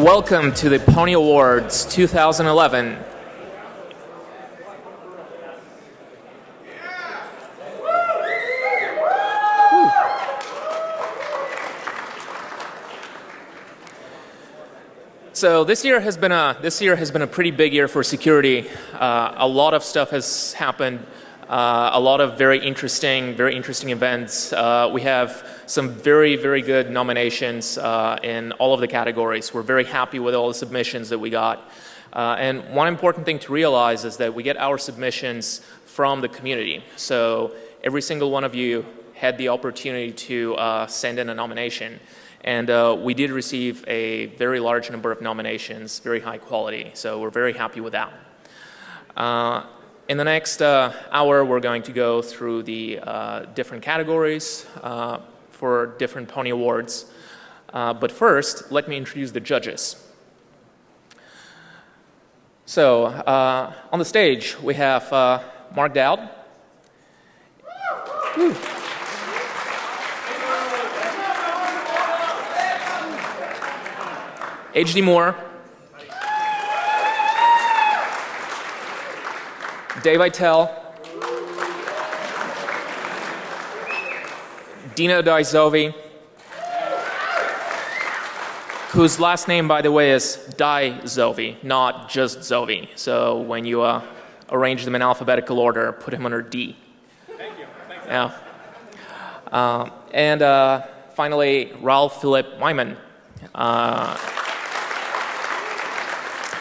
Welcome to the Pwnie Awards 2011. So this year has been a pretty big year for security. A lot of stuff has happened. A lot of very interesting events. We have some very good nominations in all of the categories. We're very happy with all the submissions that we got. And one important thing to realize is that we get our submissions from the community. So every single one of you had the opportunity to send in a nomination. And we did receive a very large number of nominations, very high quality. So we're very happy with that. In the next hour, we're going to go through the different categories for different Pwnie Awards. But first, let me introduce the judges. So on the stage, we have Mark Dowd. H.D. Moore. Dave Eitel, Dina Daizovi, whose last name, by the way, is Daizovi, not just Zovi. So when you arrange them in alphabetical order, put him under D. Thank you. Yeah. And finally, Ralph Philip Wyman,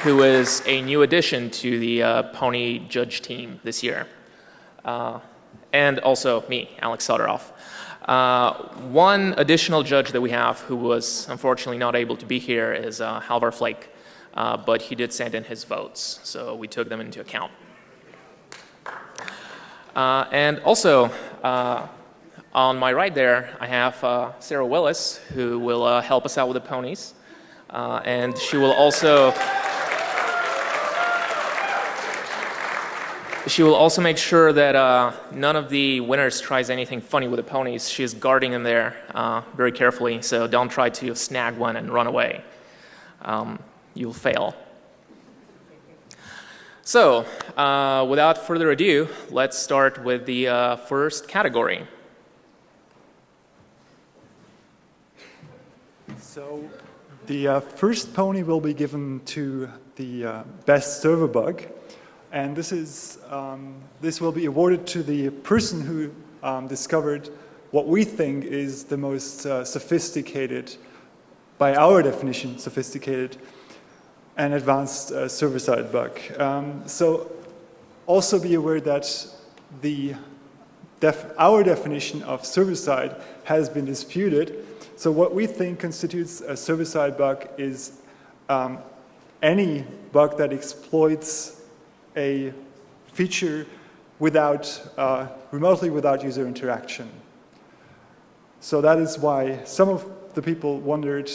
who is a new addition to the Pwnie judge team this year. And also me, Alex Soderov. One additional judge that we have who was unfortunately not able to be here is Halvar Flake, but he did send in his votes, so we took them into account. And also, on my right there, I have Sarah Willis, who will help us out with the Pwnies. And she will also make sure that none of the winners tries anything funny with the Pwnies. She's guarding them there very carefully, so don't try to snag one and run away. You'll fail. So, without further ado, let's start with the first category. So, the first Pwnie will be given to the best server bug. And this will be awarded to the person who discovered what we think is the most sophisticated, by our definition, sophisticated and advanced server-side bug. So also be aware that our definition of server-side has been disputed. So what we think constitutes a server-side bug is any bug that exploits a feature remotely without user interaction. So that is why some of the people wondered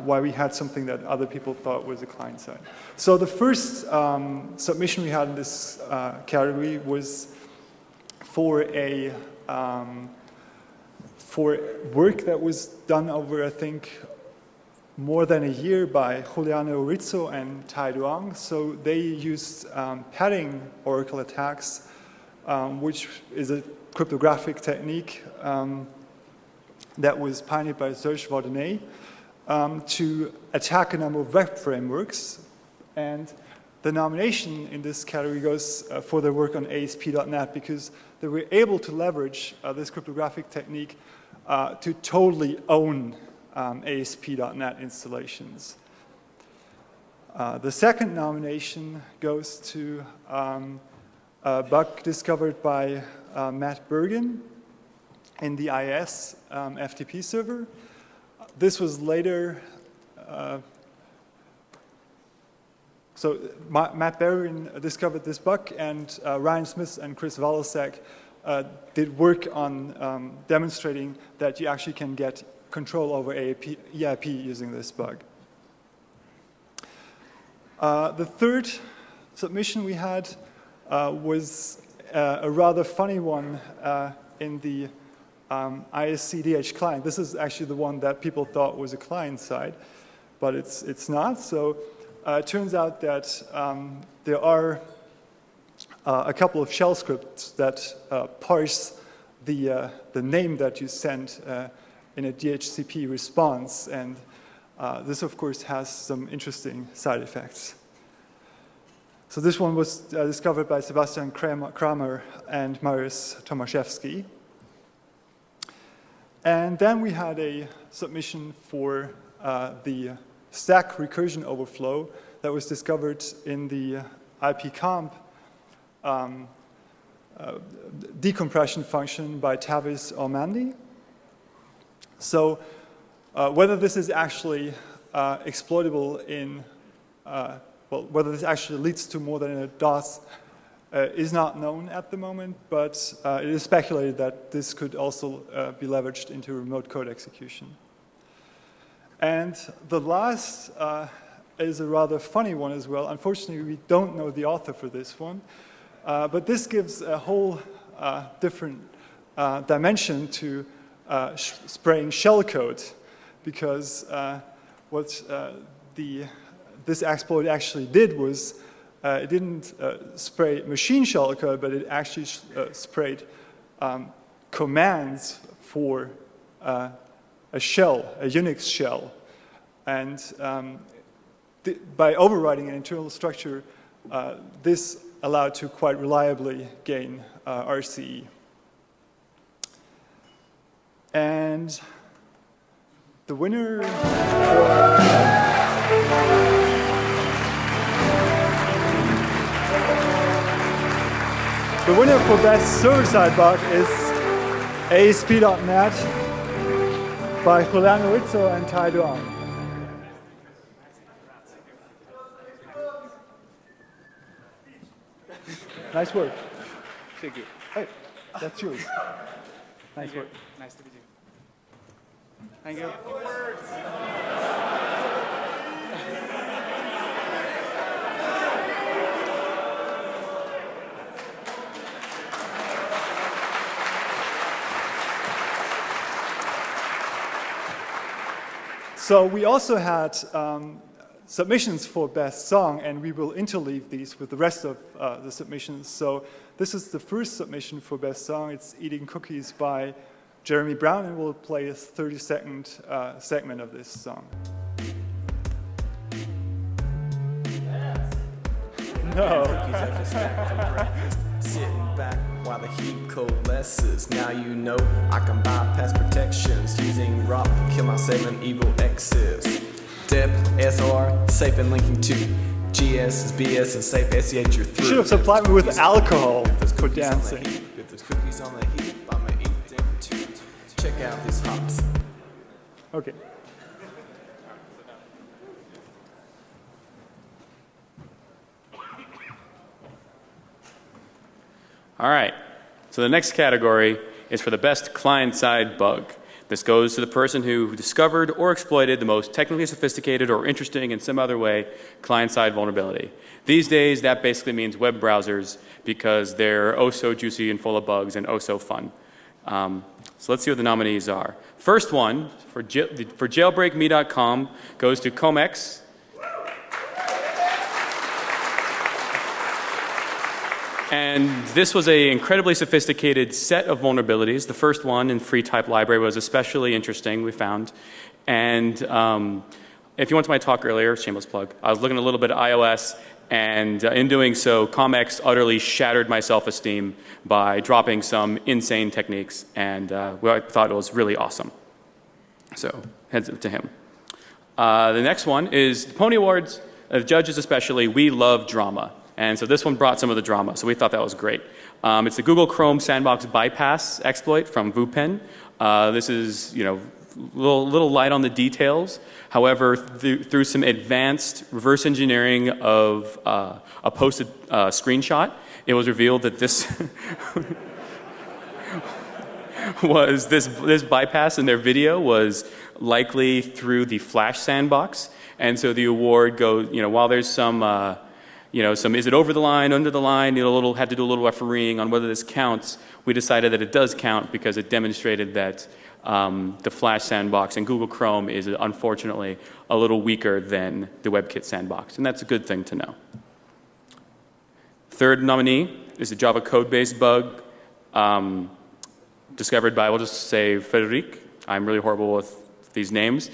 why we had something that other people thought was a client side. So the first submission we had in this category was for work that was done over, I think, more than a year by Juliano Rizzo and Tai Duong. So they used padding oracle attacks, which is a cryptographic technique that was pioneered by Serge Vardenay to attack a number of web frameworks. And the nomination in this category goes for their work on ASP.NET because they were able to leverage this cryptographic technique to totally own ASP.NET installations. The second nomination goes to a bug discovered by Matt Bergen in the IIS FTP server. This was later, so Matt Bergen discovered this bug, and Ryan Smith and Chris Walasek did work on demonstrating that you actually can get control over EIP using this bug. The third submission we had was a rather funny one in the ISCDH client. This is actually the one that people thought was a client side. but it's not. So it turns out that there are a couple of shell scripts that parse the name that you send in a DHCP response, and this of course has some interesting side effects. So this one was discovered by Sebastian Kramer and Mariusz Tomaszewski. And then we had a submission for the stack recursion overflow that was discovered in the IPComp decompression function by Tavis Ormandy. So whether this is actually exploitable in well, whether this actually leads to more than a DOS is not known at the moment, but it is speculated that this could also be leveraged into remote code execution. And the last is a rather funny one as well. Unfortunately, we don't know the author for this one, but this gives a whole different dimension to spraying shellcode, because what this exploit actually did was it didn't spray machine shellcode, but it actually sprayed commands for a shell, a Unix shell. And by overriding an internal structure, this allowed to quite reliably gain RCE. And the winner for best server-side bug is ASP.NET by Juliano Rizzo and Tai Duong. Nice work. Thank you. Hey, that's yours. Nice work. Nice to meet you. Thank you. So we also had submissions for best song, and we will interleave these with the rest of the submissions. So this is the first submission for best song. It's Eating Cookies by Jeremy Brown, and we'll play a 30-second segment of this song. No. Cookies after snack for breakfast. Sitting back while the heat coalesces. Now you know I can bypass protections using ROP to kill my 7 evil exes. DEP, SR, safe and linking to GS is BS and safe SEH you're through. You should have supplied me with alcohol for dancing. If there's cookies on the heap, I'ma eat them too. Check out these hops. Okay. All right, so the next category is for the best client-side bug. This goes to the person who discovered or exploited the most technically sophisticated or interesting in some other way client-side vulnerability. These days, that basically means web browsers because they're oh so juicy and full of bugs and oh so fun. So let's see what the nominees are. First one, for jailbreakme.com, goes to Comex. And this was an incredibly sophisticated set of vulnerabilities. The first one in free type library was especially interesting, we found. And if you went to my talk earlier, shameless plug, I was looking a little bit at iOS, and in doing so, Comex utterly shattered my self-esteem by dropping some insane techniques, and I thought it was really awesome. So heads up to him. The next one is the Pwnie Awards. Judges especially, we love drama. And so this one brought some of the drama, so we thought that was great. It's the Google Chrome sandbox bypass exploit from VuPen. This is, you know, little light on the details. However, through some advanced reverse engineering of a posted screenshot, it was revealed that this was this bypass in their video was likely through the Flash sandbox. And so the award goes, you know, while there's some some is it over the line, under the line, had to do a little refereeing on whether this counts. We decided that it does count because it demonstrated that the Flash sandbox in Google Chrome is unfortunately a little weaker than the WebKit sandbox, and that's a good thing to know. Third nominee is a Java code base bug discovered by, we'll just say, Frederic. I'm really horrible with these names.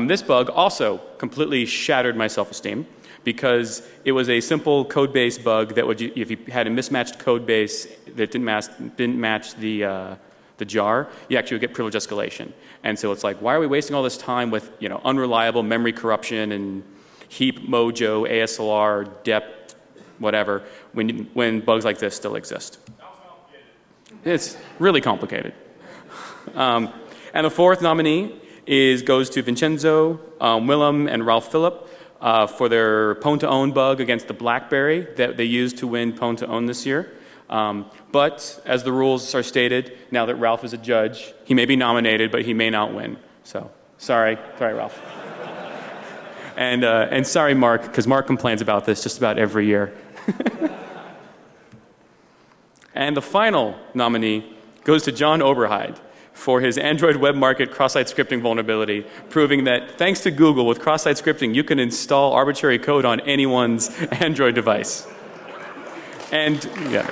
This bug also completely shattered my self-esteem because it was a simple code base bug that would, if you had a mismatched code base that didn't match the jar, you actually would get privilege escalation. And so it's like, why are we wasting all this time with unreliable memory corruption and heap mojo, ASLR, dep, whatever, when bugs like this still exist? It's really complicated. And the fourth nominee goes to Vincenzo, Willem, and Ralph Phillip for their Pwn to Own bug against the BlackBerry that they used to win Pwn to Own this year. But as the rules are stated, now that Ralph is a judge, he may be nominated, but he may not win. So sorry, Ralph. And sorry, Mark, because Mark complains about this just about every year. And the final nominee goes to John Oberheide for his Android web market cross-site scripting vulnerability, proving that thanks to Google, with cross-site scripting, you can install arbitrary code on anyone's Android device. And, yeah.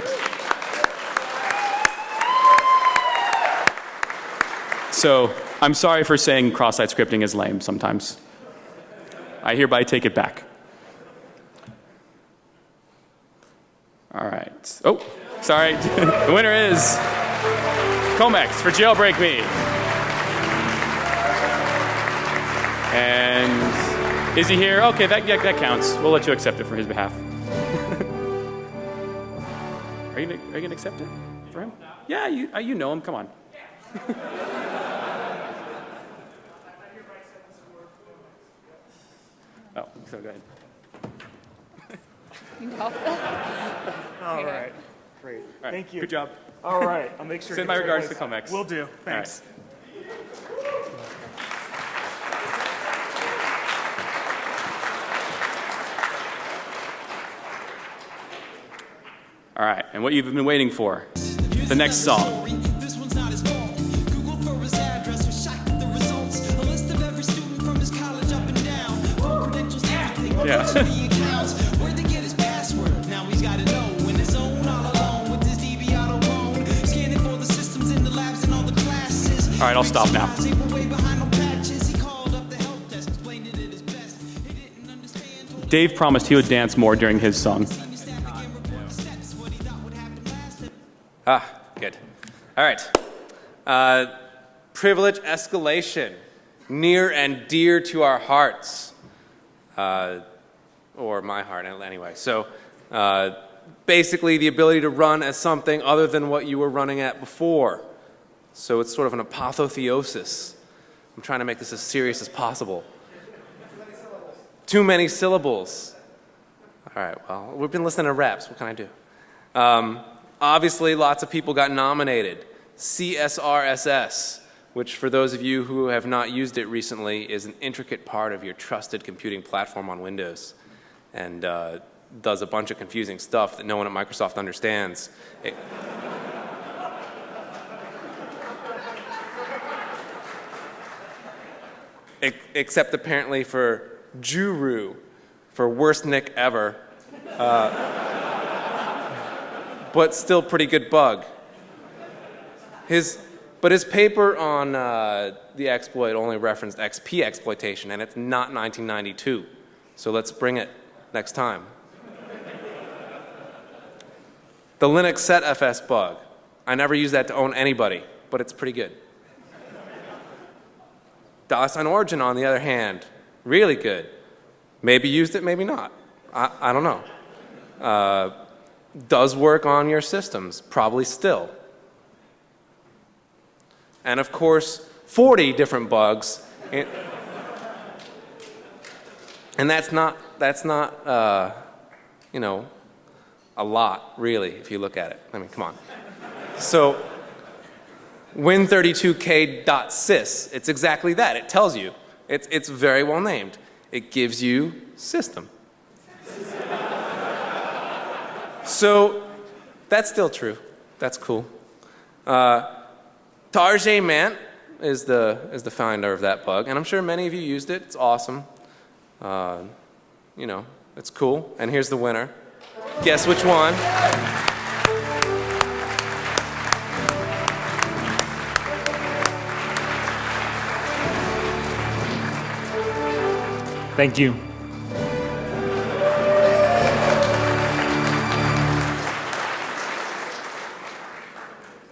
So, I'm sorry for saying cross-site scripting is lame sometimes. I hereby take it back. All right. Oh, sorry. The winner is Comex for Jailbreak Me. And is he here? Okay, that counts. We'll let you accept it for his behalf. Are you gonna accept it for him? Yeah, you know him. Come on. Oh, so go ahead. All right. Great. All right. Thank you. Good job. All right. I'll make sure. Send my regards to Comex. Will do. Thanks. All right, and what you've been waiting for, the next song. This one's not his fault. Google for his address was shocked at the results. A list of every student from his college up and down. Credentials, everything. Yeah. The accounts. Where'd they get his password? Now he's got to know. In his own, all alone, with his DB auto phone. Scanning for the systems in the labs and all the classes. All right, I'll stop now. Dave promised he would dance more during his song. Good. All right. Privilege escalation, near and dear to our hearts, or my heart anyway. So basically the ability to run as something other than what you were running at before. So it's sort of an apotheosis. I'm trying to make this as serious as possible. Too many syllables. All right, well, we've been listening to raps. What can I do? Obviously, lots of people got nominated. CSRSS, which for those of you who have not used it recently, is an intricate part of your trusted computing platform on Windows, and does a bunch of confusing stuff that no one at Microsoft understands. Except apparently for Juru, for worst nick ever. But still pretty good bug. But his paper on the exploit only referenced XP exploitation, and it's not 1992. So let's bring it next time. The Linux setfs bug. I never use that to own anybody, but it's pretty good. DOS on Origin, on the other hand, really good. Maybe used it, maybe not. I don't know. Does work on your systems, probably still. And of course, 40 different bugs. And that's not you know, a lot, really, if you look at it. I mean, come on. So, win32k.sys, it's exactly that. It tells you. It's very well named. It gives you system. So that's still true. That's cool. Tarjay Mant is the founder of that bug, and I'm sure many of you used it. It's awesome. You know, it's cool. And here's the winner. Guess which one? Thank you.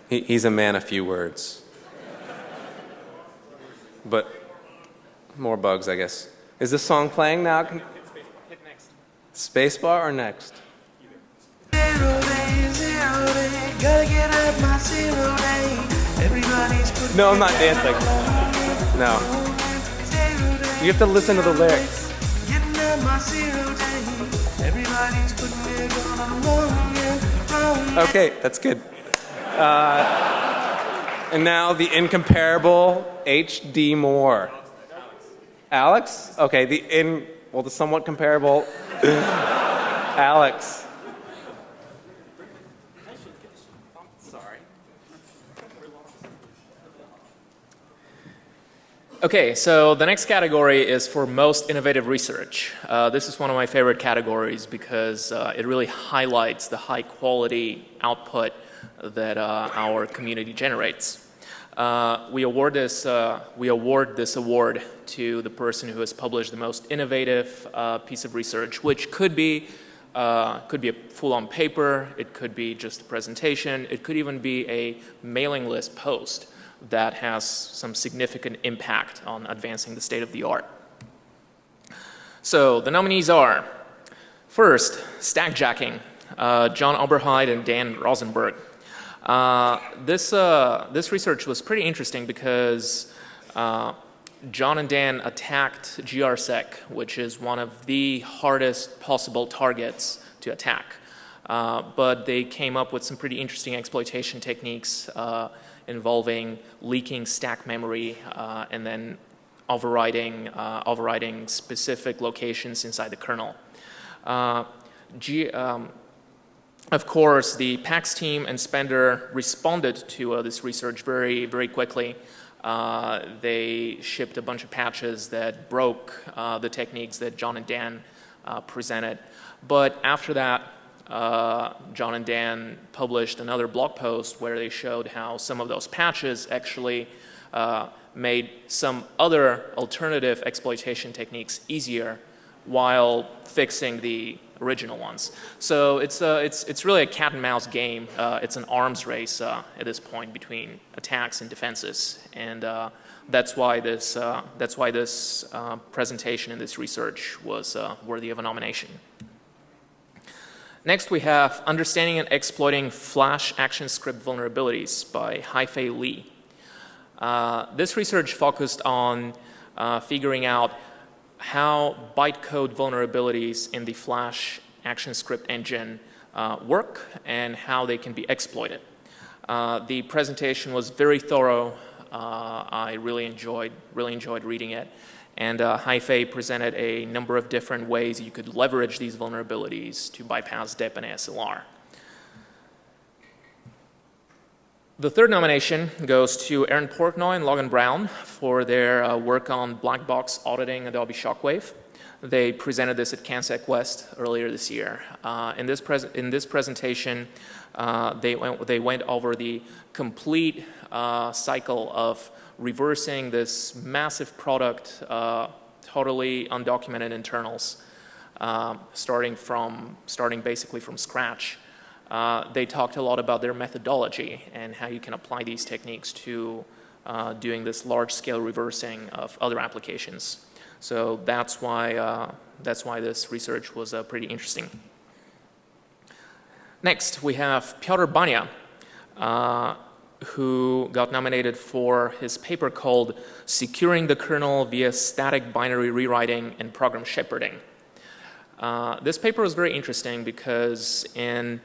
He's a man of few words. But more bugs, I guess. Is this song playing now? Hit next. Spacebar or next? No, I'm not dancing. No. You have to listen to the lyrics. Okay, that's good. And now the incomparable H.D. Moore. Alex? Okay, the somewhat comparable Alex. Sorry. Okay, so the next category is for most innovative research. This is one of my favorite categories because it really highlights the high quality output that our community generates. We award this award to the person who has published the most innovative piece of research, which could be a full-on paper, it could be just a presentation, it could even be a mailing list post that has some significant impact on advancing the state of the art. So the nominees are, first, stackjacking, John Oberheid and Dan Rosenberg. This research was pretty interesting because John and Dan attacked GRSec, which is one of the hardest possible targets to attack. But they came up with some pretty interesting exploitation techniques involving leaking stack memory and then overriding specific locations inside the kernel. Of course, the PAX team and Spender responded to this research very, very quickly. They shipped a bunch of patches that broke the techniques that John and Dan presented. But after that, John and Dan published another blog post where they showed how some of those patches actually made some other alternative exploitation techniques easier while fixing the original ones. So it's really a cat and mouse game. It's an arms race at this point between attacks and defenses, and that's why this presentation and this research was worthy of a nomination. Next, we have Understanding and Exploiting Flash ActionScript Vulnerabilities by Haifei Li. This research focused on figuring out how bytecode vulnerabilities in the Flash ActionScript engine work and how they can be exploited. The presentation was very thorough. I really enjoyed reading it. And Haifei presented a number of different ways you could leverage these vulnerabilities to bypass DEP and ASLR. The third nomination goes to Aaron Portnoy and Logan Brown for their work on black box auditing Adobe Shockwave. They presented this at CanSec West earlier this year. In this presentation, they went over the complete cycle of reversing this massive product, totally undocumented internals, starting basically from scratch. They talked a lot about their methodology and how you can apply these techniques to doing this large-scale reversing of other applications. So that's why this research was pretty interesting. Next, we have Piotr Bania, who got nominated for his paper called Securing the Kernel via Static Binary Rewriting and Program Shepherding. This paper was very interesting because in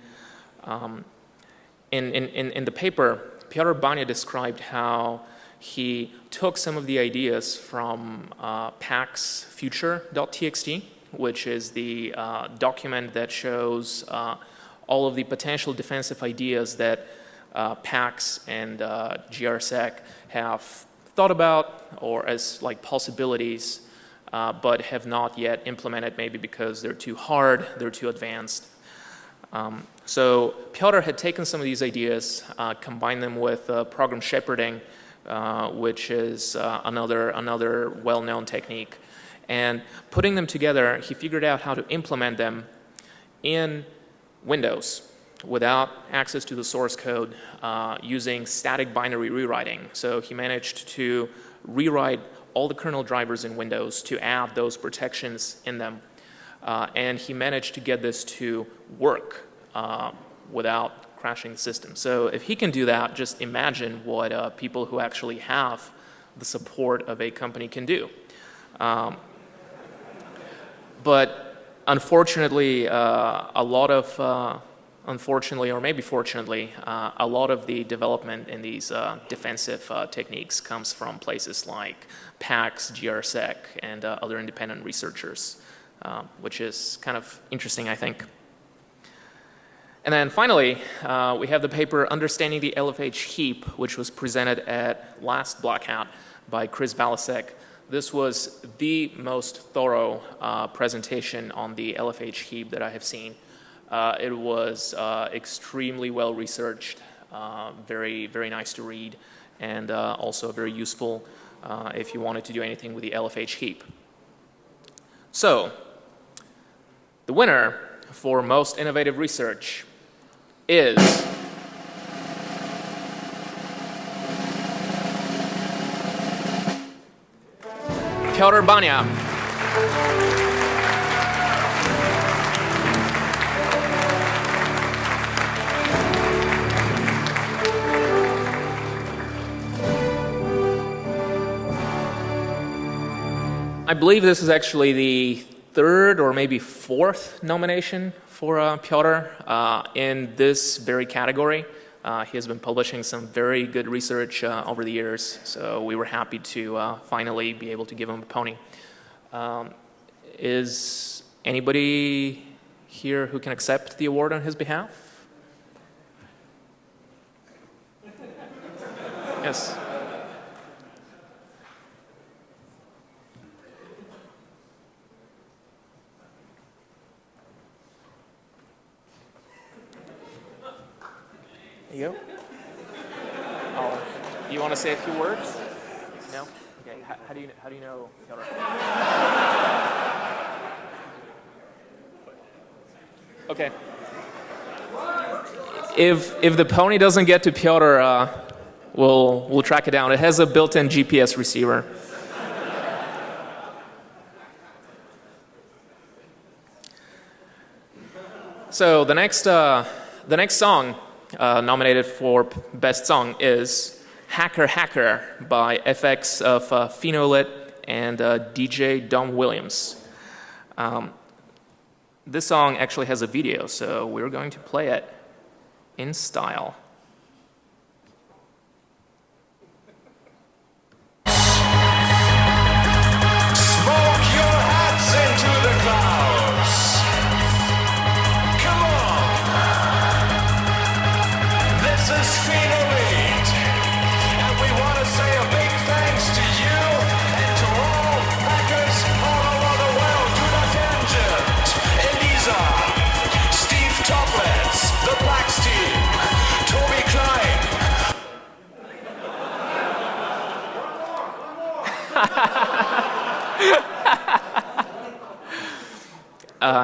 the paper, Piotr Bania described how he took some of the ideas from PAX future.txt, which is the document that shows all of the potential defensive ideas that PAX and GRSEC have thought about or as like possibilities, but have not yet implemented, maybe because they're too hard, they're too advanced. So Piotr had taken some of these ideas, combined them with program shepherding, which is another well-known technique. And putting them together, he figured out how to implement them in Windows without access to the source code, using static binary rewriting. So he managed to rewrite all the kernel drivers in Windows to add those protections in them. And he managed to get this to work without crashing the system. So if he can do that, just imagine what people who actually have the support of a company can do. But unfortunately, unfortunately, or maybe fortunately, a lot of the development in these defensive techniques comes from places like PAX, GRSEC, and other independent researchers, which is kind of interesting, I think. And then finally, we have the paper Understanding the LFH Heap, which was presented at last BlackHat by Chris Balasek. This was the most thorough presentation on the LFH heap that I have seen. It was extremely well researched, very, very nice to read, and also very useful if you wanted to do anything with the LFH heap. So, the winner for most innovative research is Piotr Bania. I believe this is actually the third or maybe fourth nomination for Piotr in this very category. He has been publishing some very good research over the years, so we were happy to finally be able to give him a Pwnie. Is anybody here who can accept the award on his behalf? Yes. There you go. Oh, you want to say a few words? No? Okay. How do you know Piotr? Okay. If the Pwnie doesn't get to Piotr, we'll track it down. It has a built-in GPS receiver. So the next song nominated for Best Song is Hacker Hacker by FX of Phenolite and DJ Dom Williams. This song actually has a video, so we're going to play it in style. Smoke your hats into the clouds. Come on. This is Phenolite, and we want to say a big thanks to you and to all hackers all over the world. Do not tangent. Elisa, Steve Toplets, the Blacks team, Toby Klein.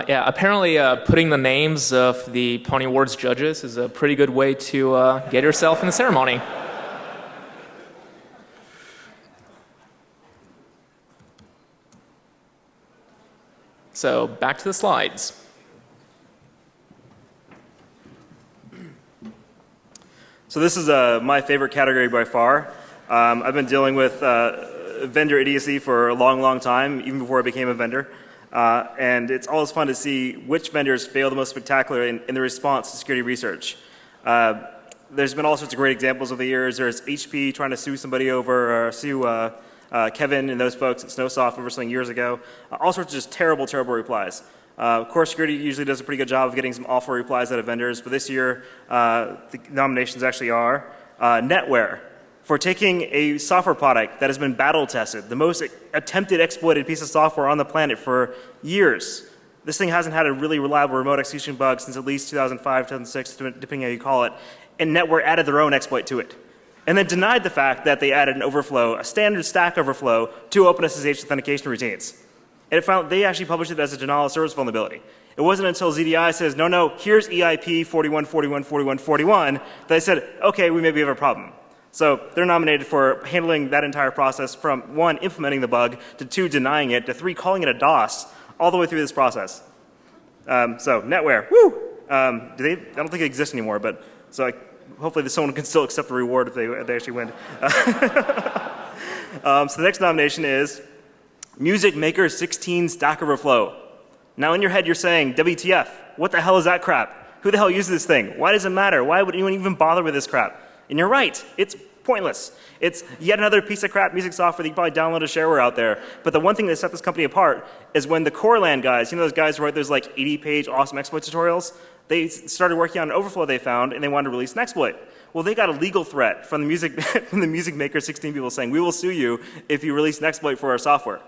Yeah, apparently putting the names of the Pwnie Awards judges is a pretty good way to get yourself in the ceremony. So back to the slides. So this is my favorite category by far. I've been dealing with vendor idiocy for a long, long time, even before I became a vendor. And it's always fun to see which vendors fail the most spectacularly in their response to security research. There's been all sorts of great examples over the years. There's HP trying to sue somebody over, or sue Kevin and those folks at Snowsoft over something years ago. All sorts of just terrible, terrible replies. Core security usually does a pretty good job of getting some awful replies out of vendors, but this year the nominations actually are NetWare, for taking a software product that has been battle tested, the most attempted exploited piece of software on the planet for years. This thing hasn't had a really reliable remote execution bug since at least 2005, 2006, depending on how you call it, and NetWare added their own exploit to it. And then denied the fact that they added an overflow, a standard stack overflow, to OpenSSH authentication routines. And it found they actually published it as a denial of service vulnerability. It wasn't until ZDI says, no, here's EIP 41414141 that I said, okay, we maybe have a problem. So they're nominated for handling that entire process from 1, implementing the bug, to 2, denying it, to 3, calling it a DOS, all the way through this process. So NetWare, woo! I don't think it exists anymore, but so hopefully someone can still accept the reward if they actually win. So the next nomination is Music Maker 16 Stack Overflow. Now in your head you're saying, WTF, what the hell is that crap? Who the hell uses this thing? Why does it matter? Why would anyone even bother with this crap? And you're right, it's pointless. It's yet another piece of crap music software that you probably download a shareware out there. But the one thing that set this company apart is when the Coreland guys, you know those guys who write those like 80-page awesome exploit tutorials, they started working on an overflow they found and they wanted to release an exploit. Well, they got a legal threat from the Music Maker 16 people saying, we will sue you if you release an exploit for our software.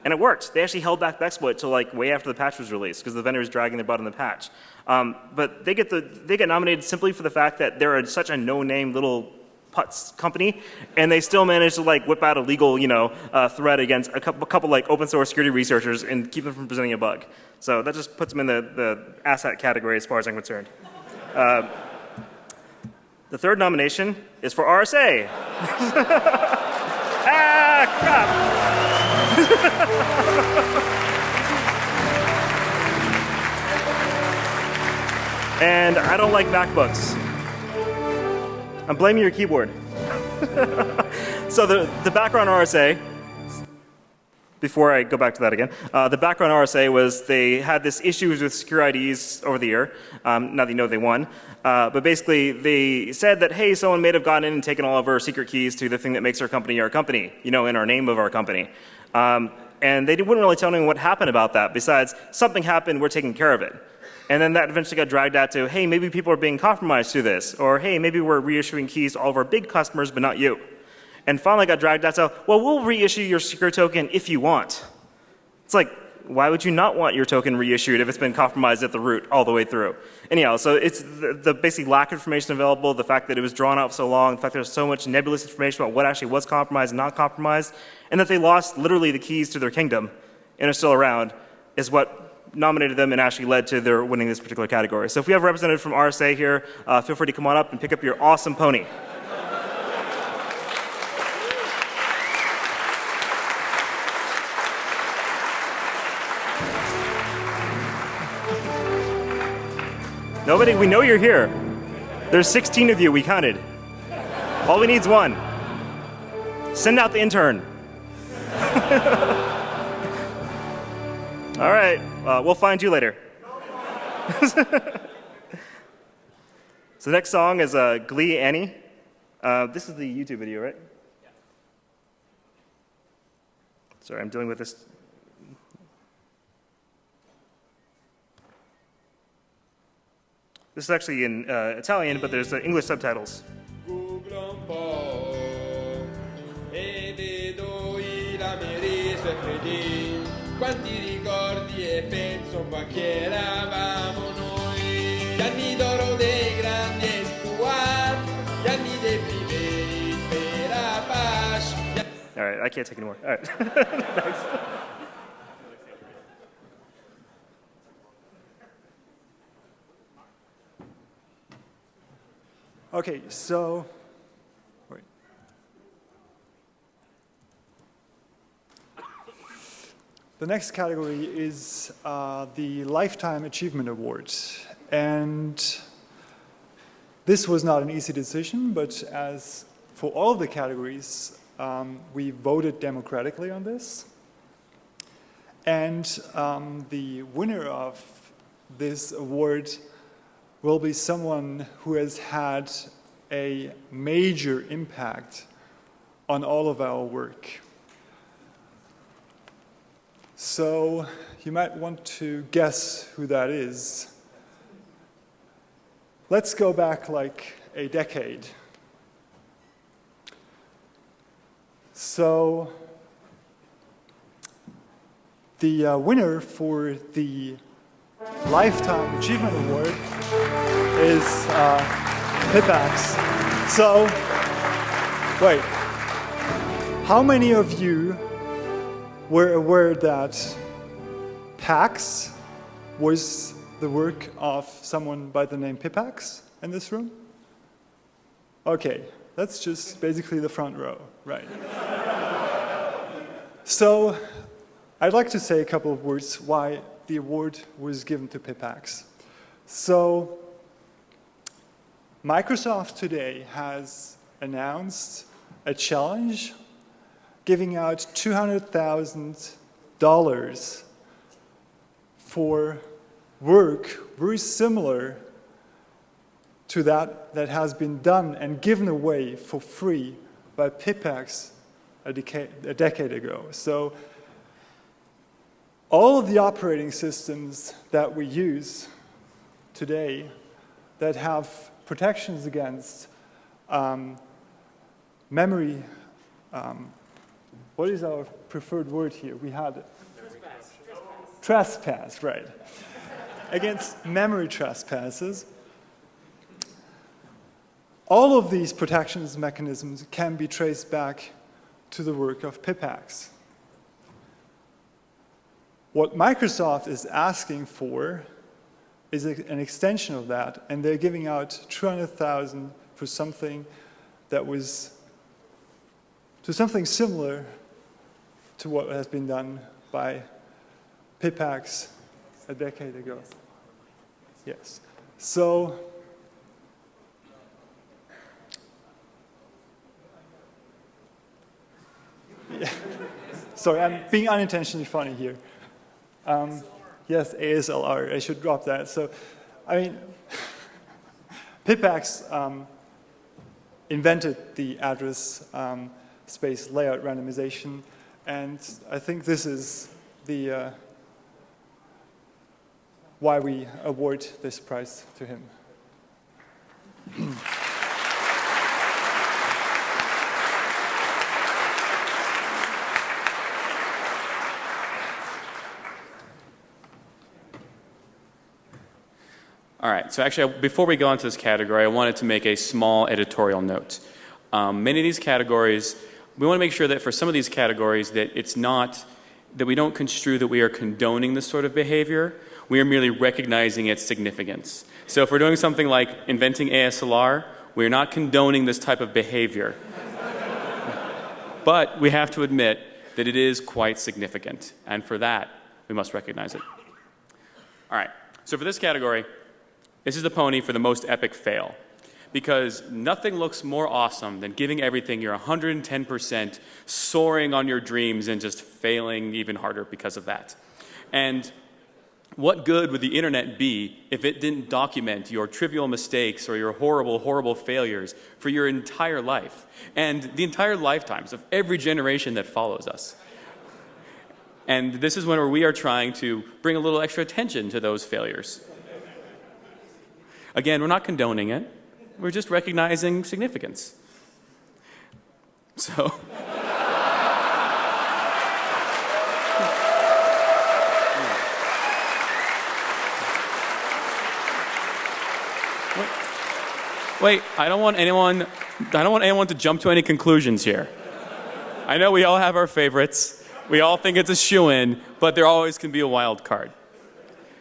And it worked. They actually held back the exploit till like way after the patch was released because the vendor was dragging their butt in the patch. But they get nominated simply for the fact that they're such a no-name little putz company, and they still managed to like whip out a legal threat against a couple like open source security researchers and keep them from presenting a bug. So that just puts them in the asshat category as far as I'm concerned. The third nomination is for RSA. Ah, crap! And I don't like MacBooks. I'm blaming your keyboard. So the background RSA, before I go back to that again, the background RSA was they had this issues with secure IDs over the year. Now that you know they won. But basically they said that, hey, someone may have gone in and taken all of our secret keys to the thing that makes our company, in our name of our company. And they wouldn't really tell anyone what happened about that. Besides, something happened, we're taking care of it. And then that eventually got dragged out to, hey, maybe people are being compromised through this. Or, hey, maybe we're reissuing keys to all of our big customers, but not you. And finally got dragged out to, well, we'll reissue your secure token if you want. It's like, why would you not want your token reissued if it's been compromised at the root all the way through? Anyhow, so it's the basic lack of information available, the fact that it was drawn out for so long, the fact there's so much nebulous information about what actually was compromised and not compromised, and that they lost literally the keys to their kingdom and are still around is what nominated them and actually led to their winning this particular category. So if we have a representative from RSA here, feel free to come on up and pick up your awesome pony. Nobody, we know you're here. There's 16 of you, we counted. All we need is one. Send out the intern. All right, we'll find you later. So the next song is Glee Annie. This is the YouTube video, right? Yeah. Sorry, I'm dealing with this. This is actually in Italian, but there's English subtitles. Quanti ricordi e penso qua che eravamo noi, gli anni d'oro dei grandi esploit, gli anni dei primeri per Apache. All right, I can't take anymore. All right. Thanks. Okay, so wait. The next category is the Lifetime Achievement Award. And this was not an easy decision, but as for all of the categories, we voted democratically on this. And the winner of this award will be someone who has had a major impact on all of our work. So you might want to guess who that is. Let's go back like a decade. So the winner for the Lifetime Achievement Award is Pipax. So, wait, how many of you were aware that PAX was the work of someone by the name Pipax in this room? Okay, that's just basically the front row, right? So, I'd like to say a couple of words why the award was given to Pipax. So, Microsoft today has announced a challenge giving out $200,000 for work very similar to that has been done and given away for free by Pipax a decade ago. So all of the operating systems that we use today that have protections against memory, what is our preferred word here? We had trespass, right? Against memory trespasses. All of these protections mechanisms can be traced back to the work of Pipax. What Microsoft is asking for is an extension of that, and they're giving out $200,000 for something that was something similar to what has been done by Pipax a decade ago. Yes. So yeah. Sorry, I'm being unintentionally funny here. Yes, ASLR, I should drop that. So, I mean, Pipax invented the address space layout randomization, and I think this is the why we award this prize to him. All right, so actually, before we go into this category, I wanted to make a small editorial note. Many of these categories, we want to make sure that for some of these categories that it's not, that we don't construe that we are condoning this sort of behavior. We are merely recognizing its significance. So if we're doing something like inventing ASLR, we're not condoning this type of behavior. But we have to admit that it is quite significant, and for that, we must recognize it. All right, so for this category, this is the Pwnie for the most epic fail, because nothing looks more awesome than giving everything your 110%, soaring on your dreams, and just failing even harder because of that. And what good would the internet be if it didn't document your trivial mistakes or your horrible, horrible failures for your entire life and the entire lifetimes of every generation that follows us? And this is where we are trying to bring a little extra attention to those failures. Again, we're not condoning it. We're just recognizing significance. So, wait, I don't want anyone to jump to any conclusions here. I know we all have our favorites. We all think it's a shoo-in, but there always can be a wild card.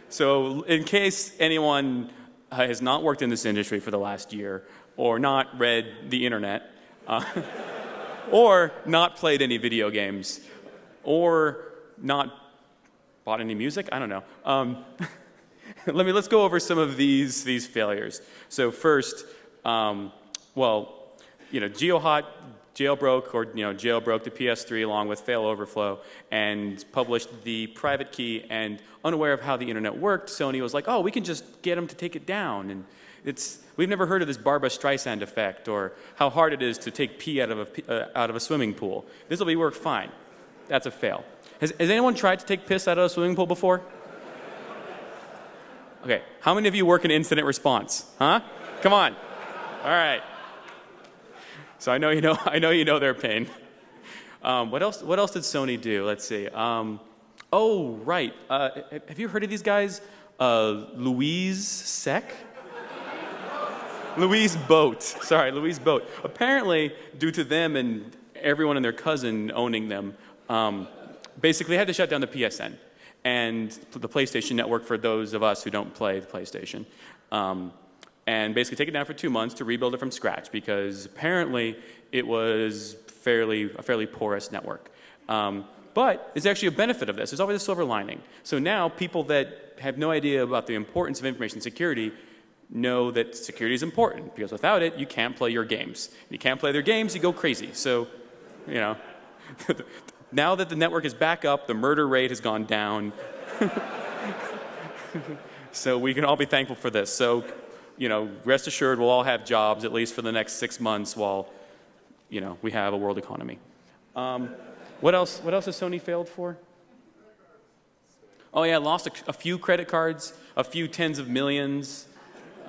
So, in case anyone has not worked in this industry for the last year, or not read the internet, or not played any video games, or not bought any music, I don't know. Let's go over some of these failures. So first, GeoHot jailbroke jailbroke the PS3 along with fail overflow and published the private key, and unaware of how the internet worked, Sony was like, oh, we can just get them to take it down. And we've never heard of this Barbra Streisand effect or how hard it is to take pee out of a swimming pool. This will work fine. That's a fail. Has anyone tried to take piss out of a swimming pool before? Okay, how many of you work in incident response? Huh? Come on. All right. So I know you know their pain. What else did Sony do? Let's see. Oh, right. Have you heard of these guys? Louise Sec? Louise Boat. Sorry, Louise Boat. Apparently, due to them and everyone and their cousin owning them, basically had to shut down the PSN and the PlayStation Network for those of us who don't play the PlayStation. And basically take it down for 2 months to rebuild it from scratch because apparently it was a fairly porous network. But there's actually a benefit of this. There's always a silver lining. So now people that have no idea about the importance of information security know that security is important because without it, you can't play your games. If you can't play their games, you go crazy. So, you know, now that the network is back up, the murder rate has gone down. So we can all be thankful for this. So, you know, rest assured we'll all have jobs at least for the next 6 months while, you know, we have a world economy. What else has Sony failed for? Oh yeah, lost a few credit cards, a few tens of millions.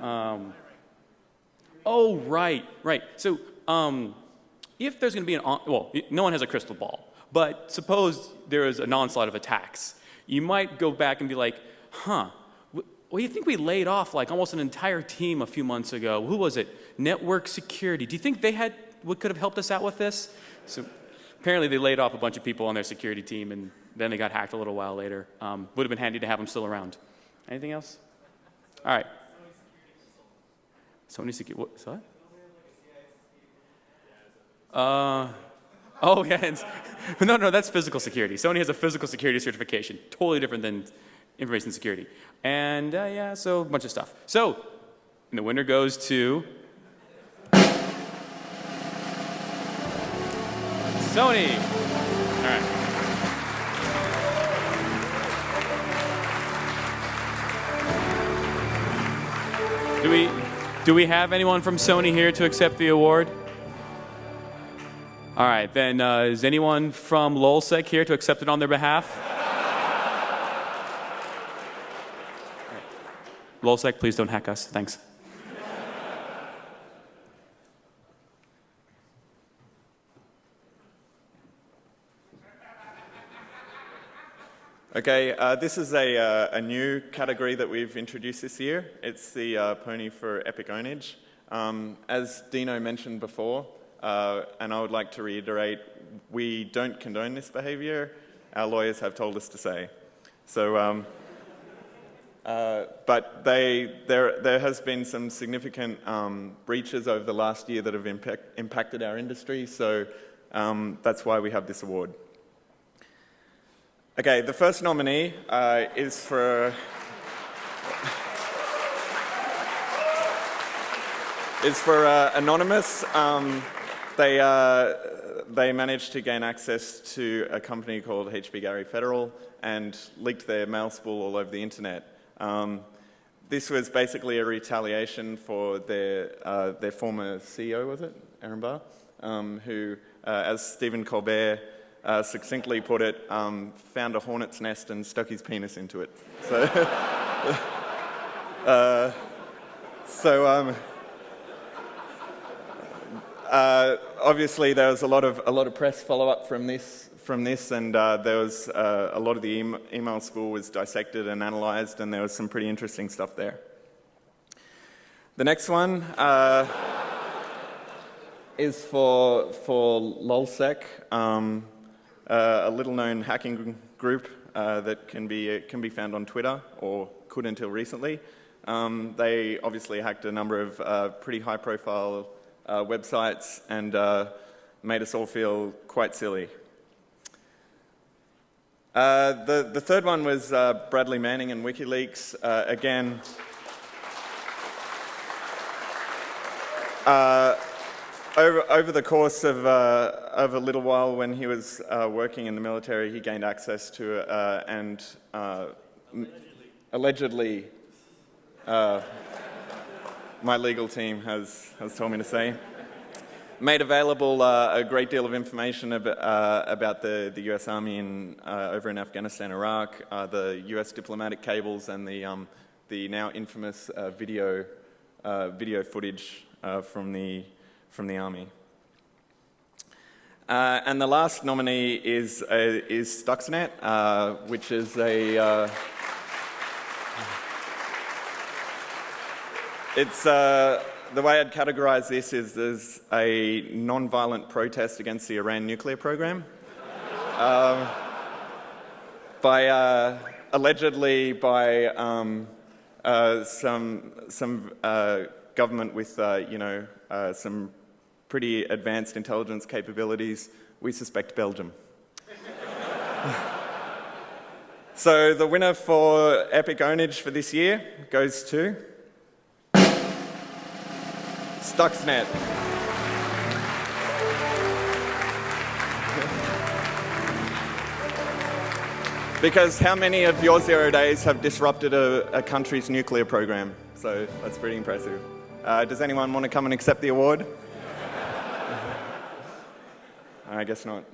Oh, right. So, if there's going to be no one has a crystal ball, but suppose there is an onslaught of attacks, you might go back and be like, well, you think we laid off like almost an entire team a few months ago. Who was it? Network security. Do you think they could have helped us out with this? So apparently they laid off a bunch of people on their security team, and then they got hacked a little while later. Would have been handy to have them still around. Anything else? All right. Sony security. What's that? Oh yeah. No, that's physical security. Sony has a physical security certification, totally different than information security. And yeah, so a bunch of stuff. So, and the winner goes to Sony. All right. Do we have anyone from Sony here to accept the award? All right, then is anyone from LulzSec here to accept it on their behalf? LulzSec, please don't hack us. Thanks. Okay, this is a new category that we've introduced this year. It's the Pwnie for Epic Ownage. As Dino mentioned before, and I would like to reiterate, we don't condone this behavior. Our lawyers have told us to say. So, but there has been some significant breaches over the last year that have impacted our industry, so that's why we have this award. Okay, the first nominee is for Anonymous. They managed to gain access to a company called HB Gary Federal and leaked their mail spool all over the internet. This was basically a retaliation for their former CEO, was it, Aaron Barr, who, as Stephen Colbert succinctly put it, found a hornet's nest and stuck his penis into it. So, obviously there was a lot of press follow-up from this, and there was a lot of the email spool was dissected and analysed, and there was some pretty interesting stuff there. The next one is for LulzSec. A little-known hacking group that can be found on Twitter, or could until recently. They obviously hacked a number of pretty high-profile websites and made us all feel quite silly. The third one was Bradley Manning and WikiLeaks. Again, over the course of a little while, when he was working in the military, he gained access to and allegedly, my legal team has told me to say. made available a great deal of information about the US Army over in Afghanistan, Iraq, the US diplomatic cables, and the now infamous video footage from the Army. And the last nominee is Stuxnet, which is the way I'd categorize this is there's a non-violent protest against the Iran nuclear program. Allegedly by some government with some pretty advanced intelligence capabilities. We suspect Belgium. So the winner for epic ownage for this year goes to Stuxnet. Because how many of your 0 days have disrupted a country's nuclear program? So that's pretty impressive. Does anyone want to come and accept the award? I guess not.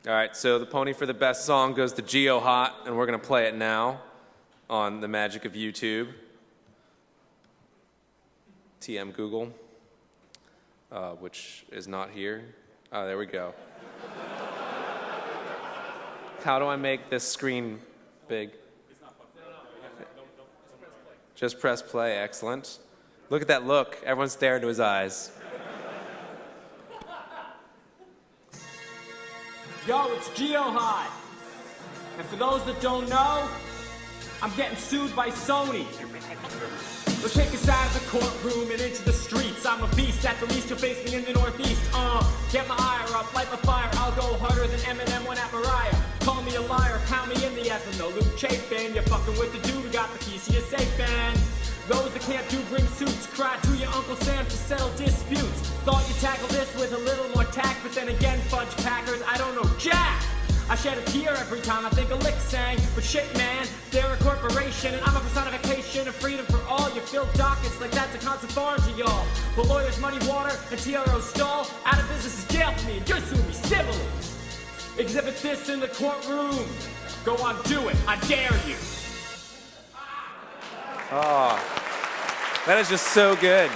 All right, so the pony for the best song goes to Geo Hot, and we're going to play it now on the magic of YouTube. TM Google, which is not here. Oh, there we go. How do I make this screen big? Just press play, excellent. Look at that look, everyone's staring into his eyes. Yo, it's Geo Hot. And for those that don't know, I'm getting sued by Sony. Let's take us out of the courtroom and into the streets. I'm a beast, at the least you'll face me in the Northeast. Get my ire up, light my fire. I'll go harder than Eminem went at Mariah. Call me a liar, pound me in the ass with no Luke Chafin. You're fucking with the dude who got the keys to your safe, man. Those that can't do bring suits. Cry to your Uncle Sam to settle disputes. Thought you'd tackle this with a little more tact, but then again, fudge packers, I don't know jack. I shed a tear every time I think a lick sang. But shit, man, they're a corporation, and I'm a personification of freedom for all. You fill dockets like that's a constant foreign to y'all. But lawyers muddy water and TRO stall. Out of business is jail for me, and you're suing me civilly. Exhibit this in the courtroom. Go on, do it. I dare you. Oh, that is just so good.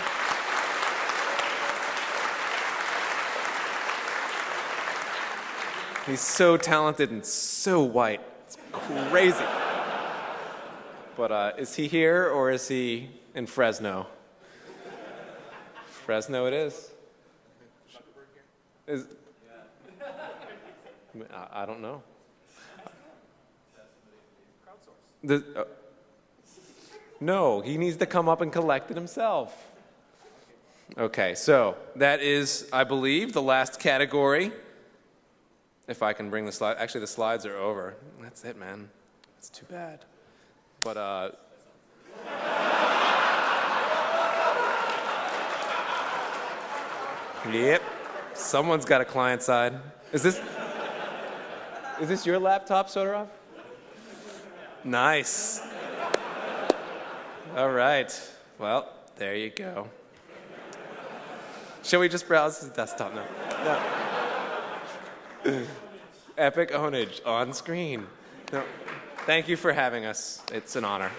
He's so talented and so white. It's crazy. But is he here or is he in Fresno? Fresno it is. I don't know. No, he needs to come up and collect it himself. Okay, so that is, I believe, the last category. If I can bring the slide. Actually, the slides are over. That's it, man. It's too bad. But, yep. Someone's got a client side. Is this your laptop, Soderov? Nice. All right. Well, there you go. Shall we just browse his desktop now? No. Epic ownage on screen. No. Thank you for having us. It's an honor.